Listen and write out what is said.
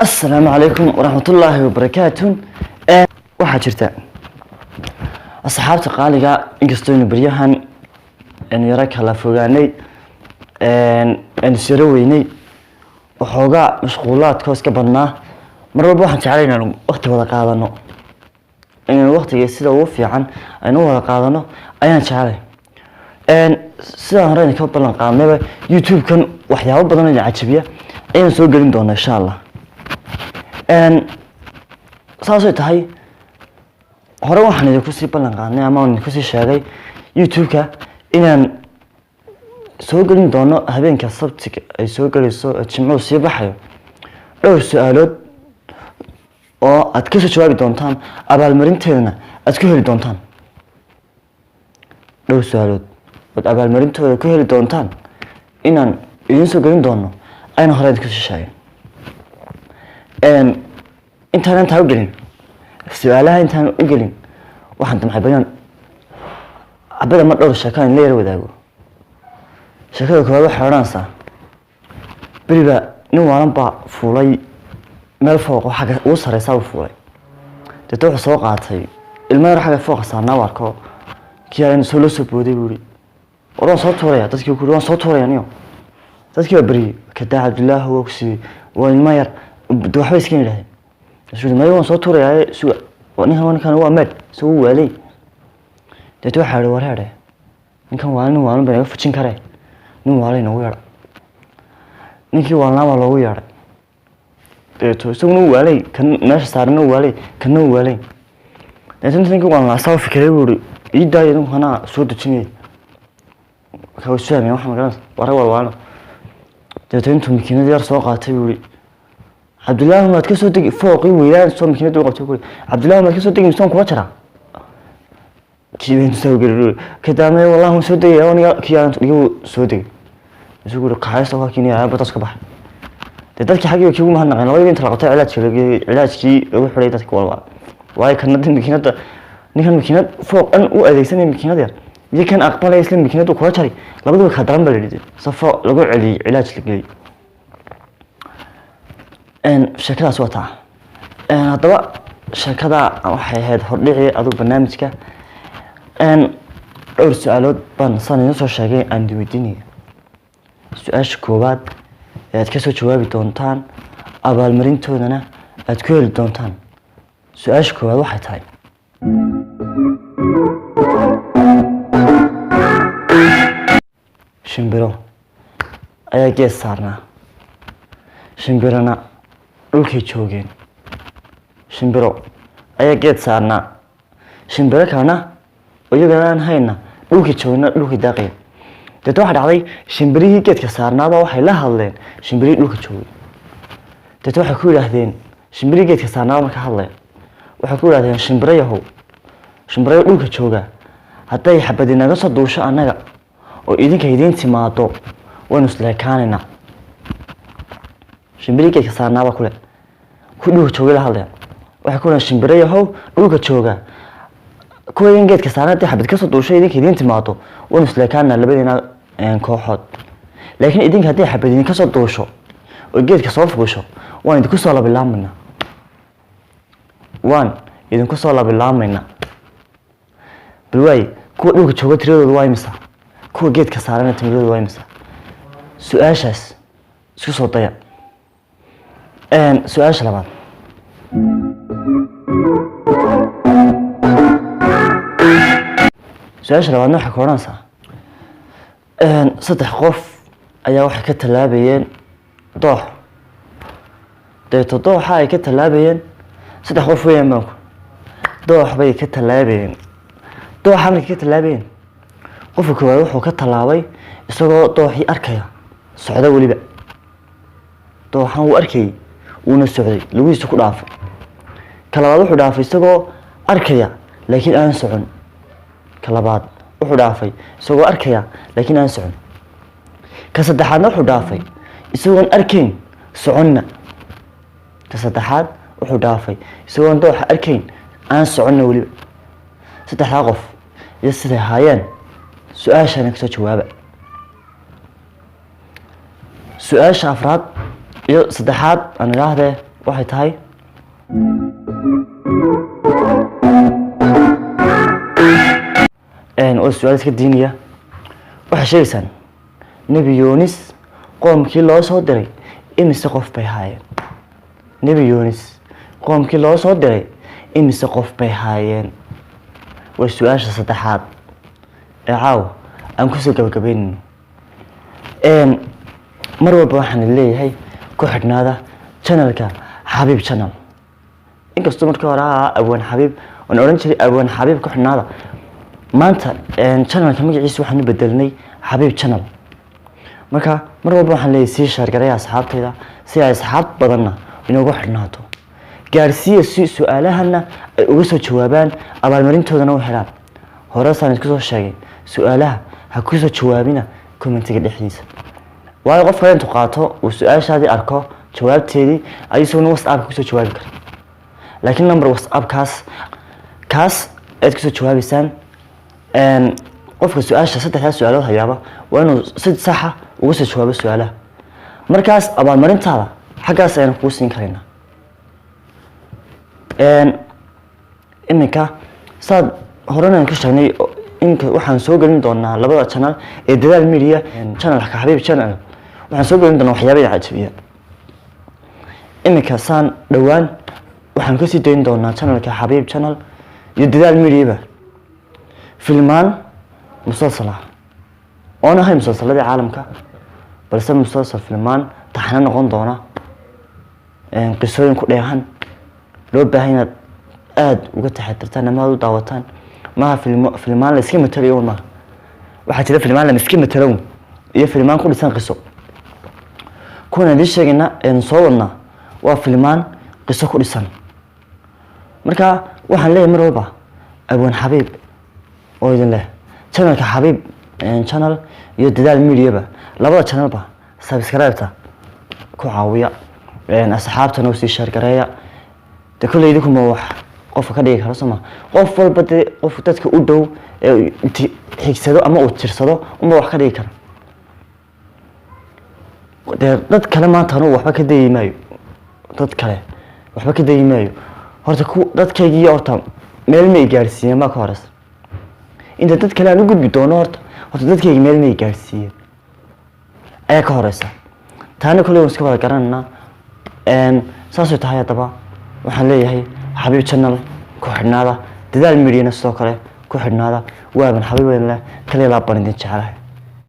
السلام عليكم ورحمة الله وبركاته. waxaa jirta asxaabta qaaliga inkastoo baryahan yara kala fogaanay siro weynay waxoogaa mashquulaadka iska badnaa mar walba waxaan jeclahay inaan waqti wada qaadano inaan waqtiga sida ugu fiican aynu wada qaadano ayaan jeclahay sidaan hore ka ballan qaadnayba YouTube-kan waxyaabo badan oo cajibiya ayaan soo gelin doonaa insha Allah. saasoo tahay hore waxaan idinku sii ballan qaadnay ama aan idinku sii sheegay YouTube-ka inaan soo gelin doono habeenka sabtiga ay soo galayso jimcuhu sii baxayo dhowr su'aalood oo aad ka soo jawaabi doontaan abaalmarinteedana aad ku heli doontaan dhowr su'aalood oo abaalmarintooda ku heli doontaan inaan idin soo gelin doono ayna hore idinku sii sheegay. intaan u gelin su'aalaha intaan u gelin waxaan damcay bayan abada ma dhowr sheekaan la yar wadaago. sheekada koowaad waxay odhanaysaa beriba nin waalan baa fuulay meel fooq oo xagga ugu sareysa u fuulay dadka wuxuu soo qaatay ilmo yar xagga fooq saarnaa warko kii aan soo soo booday buuri oran soo tuuraya dadkii ku waan soo tuuraya niyo dadkii bari ka daa Abdullah oo ku waa ilmo yar waxba iska yiraahday isuu ma waan soo tuuraya suu ninkan waa mad soo waalay dadku waxa ay wareereen ninkan waalan baa naga fujin kare nin waalay nagu yar ninkii waalnaa loogu yaray dadku isaguna waalay kan meesha saarna waalay kana waalay dadku ninkii waalnaa soo fikiray buuri iidaay inuu hana soo dajinay ka wasaameey waxa magaran waran dadku intuu makiinada yar soo qaatay buuri Abdullah ma ka soo digi fooqi weeyaan soo makiinada qabtay buuri Abdullah ma ka soo digi misan kuma jira kiibin soo galay kadamay wallahi soo digi aniga kiyaan igu soo digi isugu qaayso waa kiin yaa batas ka bax dadka xaqiiqo kiigu ma hanaqeen labada inta la qabtay cilaajkii ugu xiray dadka walba way kana makiinada ninkan makiinad fooq an u adeegsanay makiinada yar yakan aqbalay isla makiinadu ku jari labadaba ka daran balidii safo lagu celi cilaaj la galay sheekadaas waa taa hadaba sheekada waxay ahayd hordhici adu barnaamijka dhowr su'aalood baan sanadii soo sheegay aan weydiinay su'aasha koowaad aad ka soo jawaabi doontaan abaalmarintoodana aad ku heli doontaan su'aasha koowaad waxay tahay shimbiro ayaa gees saarnaa shimbirana dhulkay joogeen shimbiro ayaa geed saarnaa shimbiro kalena iyagaan hayna dhulkay joogna dhulkay daaqeen dadku waxa dhacday shimbirihii geedka saarnaaba waxay la hadleen shimbirihii dhulka joogay dadku waxay ku yiraahdeen shimbirihii geedka saarnaaba marka hadleen waxay ku yiraahdeen shimbirayahow shimbirayo dhulka jooga hadday xabad inaga soo duusho anaga oo idinka idin timaado waynu isleekaanayna shimbirihii geedka saarnaaba kule ku dhulka joogay la hadleen waxay ku yiraahdeen shimbirayahow dhulka jooga kuween geedka saarnaada xabad ka soo duusho idinka idin timaado waynu isleekaanayna labadina kooxood laakiin idinka hadii xabad idin ka soo duusho oo geedka soo fuusho waan idinku soo labilaamayna balway kuwa dhulka jooga tiradooda waa imisa kuwa geedka saarana tiradooda waa imisa su'aashaas isku soo daya su'aasha labaad waxa ka oranaysaa saddex qof ayaa waxay ka talaabayeen doox dooxa ay ka talaabayeen saddex qof weeyaan baan doox bay ka talaabayeen dooxa markay ka talaabayeen qofka koowaad wuxuu ka talaabay isagoo dooxii arkaya socda waliba dooxan uu arkay uuna socday lugihiisa ku dhaafay kalabaad wuxuu dhaafay isagoo arkaya laakiin aan socon kalabaad wuxuu dhaafay isagoo arkaya laakiin aan socon ka saddexaadna wuxuu dhaafay isagoo arkayn soconna ka saddexaad wuxuu dhaafay isagoo dooxa arkayn aan soconna waliba saddexda qof iyo sida haayeen su'aashana ka soo jawaaba su'aasha afraad iyo saddexaad aan ilaahdee waxay tahay oo su-aal iska diiniya. waxay sheegaysaan nebi yunis qoomkii loo soo diray imise qof bay haayeen. nebi yunis qoomkii loo soo diray imise qof bay haayeen. waa su-aasha saddexaad ee caawa aan kusoo gabagabeynayno. mar walba waxaan leeyahay ku xidhnaada channelka xabiib channel. inkastoo markii hore ahaa abwaan xabiib oon odhan jiray abwaan xabiib ku xidhnaada, maanta channelka magaciisa waxaan u bedelnay xabiib channel. marka mar walba waxaan leeyahay sii shaargaraya asxaabtayda si ay asxaab badanna inoogu xidhnaato. gaarsiiya si su-aalahana ay uga soo jawaabaan abaalmarintoodana u helaan. horesaan isku soo sheegay su-aalaha ha ku soo jawaabina commentiga dhexdiisa, waayo qofka intuu qaato uu su-aashaadii arko jawaabteedii ayuu isaguna whatsappka kusoo jawaabi kara. laakiin number whatsappkaas aad kusoo jawaabaysaan, qofka su-aasha saddexdaa su-aalood hayaaba waa inuu si saxa uga soo jawaabo su-aalaha. markaas abaalmarintaada xaggaas ayaan kuu siin karaynaa. iminka saad horena aan ka sheegnay, iminka waxaan soo gelin doonaa labada channel ee dadaal media channelka xabiib channel. waxaan soo gelin doonaa waxyaabaha cajabiya. iminka saan dhowaan waxaan kasii dayn doonaa channelka xabiib channel iyo dadaal mediaba filmaan musalsal ah oon ahay musalsaladii caalamka, balse musalsal filmaan taxana noqon doona, qisooyin ku dheehan, loo baahan inaad aada uga taxadirtaan ama aad u daawataan. maaha filmaan la iska matelayo maaha. waxaa jira filmaan lama iska matelo iyo filmaan ku dhisan qiso. kuwan idiin sheegayna soo wadnaa waa filmaan qiso ku dhisan. marka waxaan leeyahay mar walba abwaan xabiib oo idin leh channelka xabiib channel iyo dadaal mediaba, labada channelba subscribe-ta ku caawiya, asxaabtana usii shaargareeya. de kolley idinkuma wax qofka ka dhigi karo soma, qof walba dee qof dadka u dhow ee xigsado ama uu tirsado uma wax ka dhigi kara. dee dad kale maanta anugu waxba ka dayi maayo, dad kale waxba ka dayi maayo. horta dadkaygii horta meel ma i gaarsiiyeen baa ka horeysa. inta dad kale aan u gudbi doono horta dadkayga meel ma i gaarsiiyeen ayaa ka horeysa. taana kolley waan iska wada garanaynaa. saasay tahay. haddaba waxaan leeyahay xabiib channel ku xidhnaada, dadaal mediana sidoo kale ku xidhnaada. waaban xabiib weyn leh kaliya laa ban idin jecelahay.